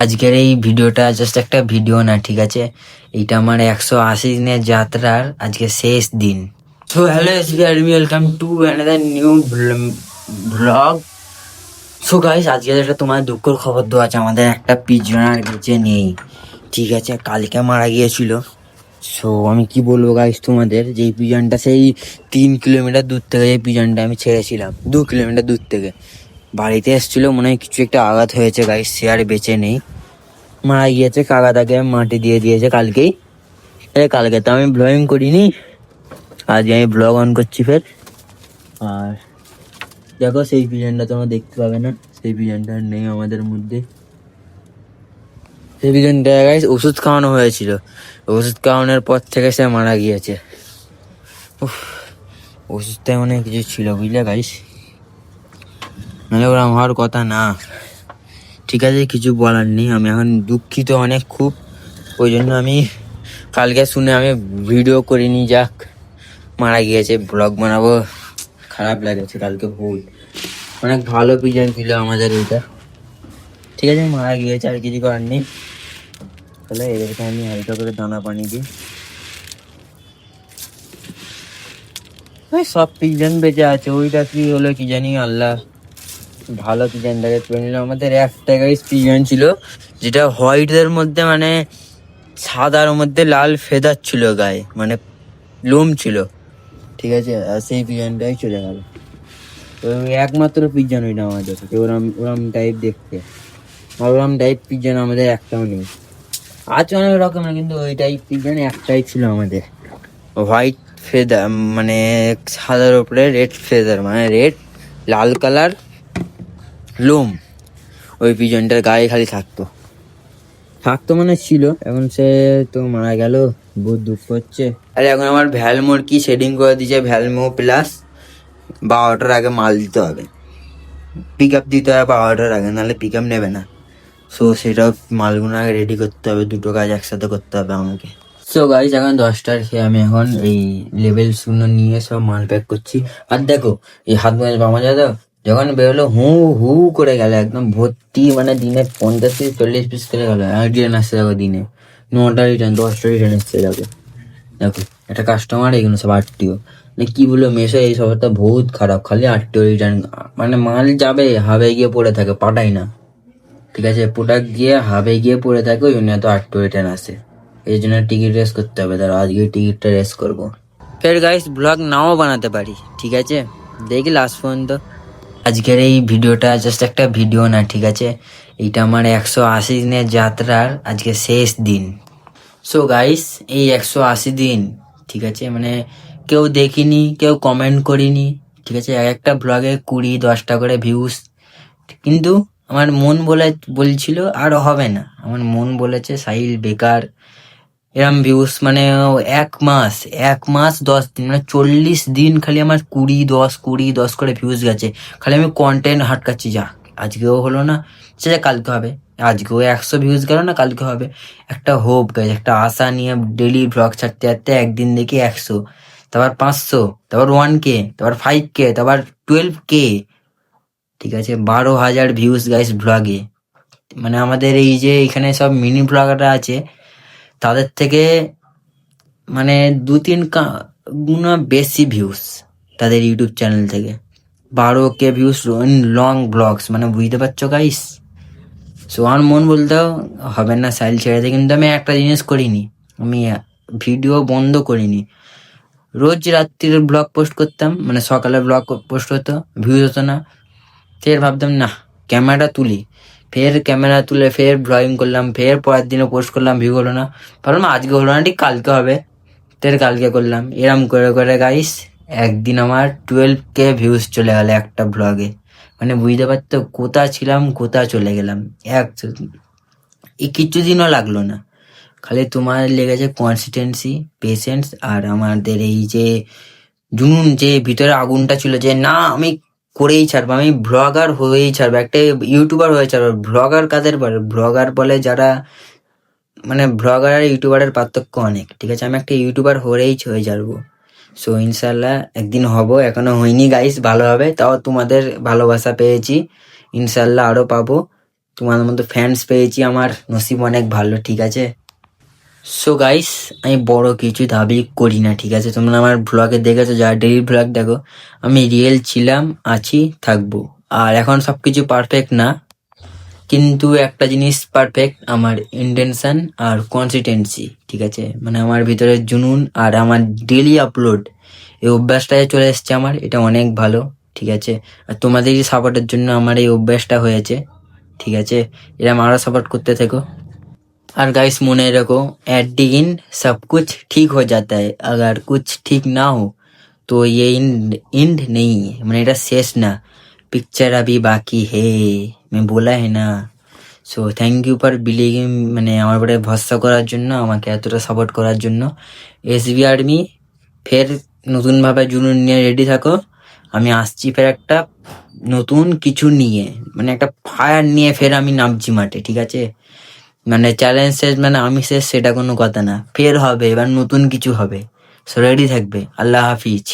আজকের এই ভিডিওটা জাস্ট একটা ভিডিও না, ঠিক আছে? এইটা আমার 180 দিনের যাত্রার আজকে শেষ দিন। So hello welcome to another new blog. So guys, আজকে একটা তোমার দুঃখের খবর দেওয়া আছে। আমাদের একটা পিজন আর বেঁচে নেই, ঠিক আছে? কালকে মারা গিয়েছিল। সো আমি কি বলবো গাইস তোমাদের, যে এই পিজনটা সেই 3 কিলোমিটার দূর থেকে, এই পিজনটা আমি ছেড়েছিলাম 2 কিলোমিটার দূর থেকে, বাড়িতে এসেছিল। মনে হয় কিছু একটা আঘাত হয়েছে গাইস, সে আর বেঁচে নেই, মারা গিয়েছে। কাকা তাকে মাটি দিয়ে দিয়েছে কালকেই। কালকে তো আমি ব্লগিং করিনি, আজকে আমি ব্লগ অন করছি ফের। আর দেখো, সেই পিজনটা তোমরা দেখতে পাবে না, সেই পিজনটা নেই আমাদের মধ্যে। সেই পিজনটা গাইস ওষুধ খাওয়ানো হয়েছিল, ওষুধ খাওয়ানোর পর থেকে সে মারা গিয়েছে। ওষুধটাই মনে হয় কিছু ছিল, বুঝলে গাইস? নাহলে ওরকম হওয়ার কথা না। ঠিক আছে, কিছু বলার নেই। আমি এখন দুঃখিত অনেক খুব, ওই জন্য আমি কালকে শুনে আমি ভিডিও করিনি। যাক, মারা গিয়েছে, ব্লগ বানাবো, খারাপ লাগেছে। কালকে ভুল, অনেক ভালো পিজন ছিল আমাদের এটা, ঠিক আছে? মারা গিয়েছে, আর কিছু করার নেই। তাহলে এদেরকে আমি হালকা করে দানা পানি দিই। সব পিজন বেঁচে আছে, ওইটা কি হলো কি জানি, আল্লাহ ভালো পিজনটাকে তুলে নিল। আমাদের একটা গাইস পিজন ছিল যেটা হোয়াইটদের মধ্যে, মানে সাদার মধ্যে লাল ফেদার ছিল গায়ে, মানে লোম ছিল, ঠিক আছে? আর সেই পিজনটাই চলে গেল। তো একমাত্র পিজন ওইটা আমাদের, ওরম ওরম টাইপ দেখতে, আর ওরম টাইপ পিজন আমাদের একটাও নেই। আছে অনেক রকমের, কিন্তু ওই টাইপ পিজন একটাই ছিল আমাদের। হোয়াইট ফেদার, মানে সাদার উপরে রেড ফেদার, মানে রেড লাল কালার লোম। ওই পিজনটার গায়ে খালি থাকতো মানে ছিল। এখন সে তো মারা গেল, বহুত দুঃখ হচ্ছে। আর এখন আমার ভ্যালমোর কি শেডিং করে দিয়েছে, ভ্যালমো প্লাস 12টার আগে মাল দিতে হবে, পিক আপ দিতে হবে 12টার আগে, নাহলে পিক আপ নেবে না। সো সেটাও মালগুলো আগে রেডি করতে হবে, দুটো কাজ একসাথে করতে হবে আমাকে। সো গাইস, এখন 10টার খেয়ে আমি এখন এই লেভেল 0 নিয়ে সব মাল প্যাক করছি। আর দেখো, এই হাত মোজা বামা যা দাও, যখন বেরোলো হু হু করে গেল একদম ভর্তি, মানে দিনে 50-40 পিস করে গেল। আর রিটার্ন আসছে দেখো, দিনে 9টা রিটার্ন, 10টা রিটার্ন এসছে। দেখো দেখো, একটা কাস্টমার, এগুলো সব আরটিও। মানে কি বলবো, মেশো এই সবটা বহুত খারাপ, খালি আরটিও রিটার্ন। মানে মাল যাবে, হাবে গিয়ে পড়ে থাকে, পাঠাই না, ঠিক আছে? প্রোডাক্ট গিয়ে হাবে গিয়ে পড়ে থাকে, ওই জন্য এত আরটিও রিটার্ন আসে। এই জন্য টিকিট রেস করতে হবে, তার আজকে টিকিটটা রেস করবো। ফের গাইস ব্লগ নাও বানাতে পারি, ঠিক আছে? দেখি লাস্ট পর্যন্ত। আজকের এই ভিডিওটা জাস্ট একটা ভিডিও না, ঠিক আছে? এইটা আমার 180 দিনের যাত্রার আজকে শেষ দিন। সো গাইস, এই 180 দিন, ঠিক আছে, মানে কেউ দেখিনি, কেউ কমেন্ট করিনি, ঠিক আছে? এক একটা ব্লগে 20-10টা করে ভিউজ, কিন্তু আমার মন বলছিল আর হবে না। আমার মন বলেছে সাহিল বেকার, এরম ভিউজ মানে 1 মাস 10 দিন, মানে 40 দিন খালি আমার 20-10 করে ভিউজ গেছে। খালি আমি কন্টেন্ট হাটকাচ্ছি, যা আজকেও হলো না, সেটা কালকে হবে। আজকেও 100 ভিউজ গেল না, কালকে হবে। একটা হোপ গেছে, একটা আশা নিয়ে ডেলি ব্লগ ছাড়তে ছাড়তে একদিন দেখি 100, তারপর 500, তারপর 1K, তারপর 5K, তারপর 12K, ঠিক আছে? 12,000 ভিউজ গাইস ব্লগে। মানে আমাদের এই যে এখানে সব মিনি ব্লগাররা আছে, তাদের থেকে মানে 2-3 গুণা বেশি ভিউজ তাদের ইউটিউব চ্যানেল থেকে। 12K ভিউজ লং ব্লগস, মানে বুঝতে পারছো গাইস? সো আমার মন বলতেও হবে না সাইল ছেড়ে দিয়ে, কিন্তু আমি একটা জিনিস করিনি, আমি ভিডিও বন্ধ করিনি। রোজ রাত্রির ব্লগ পোস্ট করতাম, মানে সকালে ব্লগ পোস্ট হতো, ভিউজ হতো না। ফের ভাবতাম না, ক্যামেরাটা তুলি, ফের ক্যামেরা তুলে ফের ব্লগিং করলাম, ফের পরের দিনে পোস্ট করলাম, ভিউ হলো না। ভাবলাম আজকে হলো না, ঠিক কালকে হবে, ফের কালকে করলাম। এরম করে করে গাইস একদিন আমার 12K ভিউজ চলে গেল একটা ব্লগে। মানে বুঝতে পারতো কোথা ছিলাম, কোথা চলে গেলাম। এই কিছুদিনও লাগলো না, খালি তোমার লেগেছে কনসিস্টেন্সি, পেশেন্স, আর আমাদের এই যে জুনুন, যে ভিতরে আগুনটা ছিল, যে না আমি করেই ছাড়বো, আমি ব্লগার হয়েই ছাড়বো, একটা ইউটিউবার হয়ে ছাড়বো। ব্লগার কাদের বলে? ব্লগার বলে যারা, মানে ব্লগার আর ইউটিউবারের পার্থক্য অনেক, ঠিক আছে? আমি একটা ইউটিউবার হয়ে ছাড়বো। সো ইনশাল্লাহ একদিন হব, এখনো হয়নি গাইস, ভালো হবে। তাও তোমাদের ভালোবাসা পেয়েছি, ইনশাল্লাহ আরো পাবো। তোমার মতো ফ্যান্স পেয়েছি, আমার নসিব অনেক ভালো, ঠিক আছে। সো গাইস, আমি বড় কিছু দাবি করি না, ঠিক আছে। তোমরা আমার ভ্লগে দেখেছো, যারা ডেইলি ভ্লগ দেখো, আমি রিয়েল ছিলাম, আছি, থাকবো। আর এখন সবকিছু পারফেক্ট না, কিন্তু একটা জিনিস পারফেক্ট, আমার ইন্টেনশন আর কনসিস্টেন্সি, ঠিক আছে। মানে আমার ভিতরে জুনুন আর আমার ডেইলি আপলোড, এই অভ্যাসটা যে চলে এসছে আমার, এটা অনেক ভালো, ঠিক আছে। আর তোমাদেরই সাপোর্টের জন্য আমার এই অভ্যাসটা হয়েছে, ঠিক আছে। এরকম আরো সাপোর্ট করতে থেকো। और गाइस मने रखो, एट द एंड सब कुछ ठीक हो जाता है। अगर कुछ ठीक ना हो तो ये एंड नहीं है, मैंने এটা শেষ না, पिक्चर अभी बाकी है, मैं बोला है ना। So thank you for believing, মানে আমার উপরে ভরসা করার জন্য, আমাকে এতটা সাপোর্ট করার জন্য। এসবি আর্মি ফের নতুনভাবে জুনুন নিয়ে রেডি থাকো। আমি আসছি ফের একটা নতুন কিছু নিয়ে, মানে একটা ফায়ার নিয়ে ফের আমি নামছি মাঠে, ঠিক আছে। মানে চ্যালেঞ্জ শেষ মানে আমি শেষ সেটা কোনো কথা না, ফের হবে, এবার নতুন কিছু হবে। সো রেডি থাকবে। আল্লাহ হাফিজ।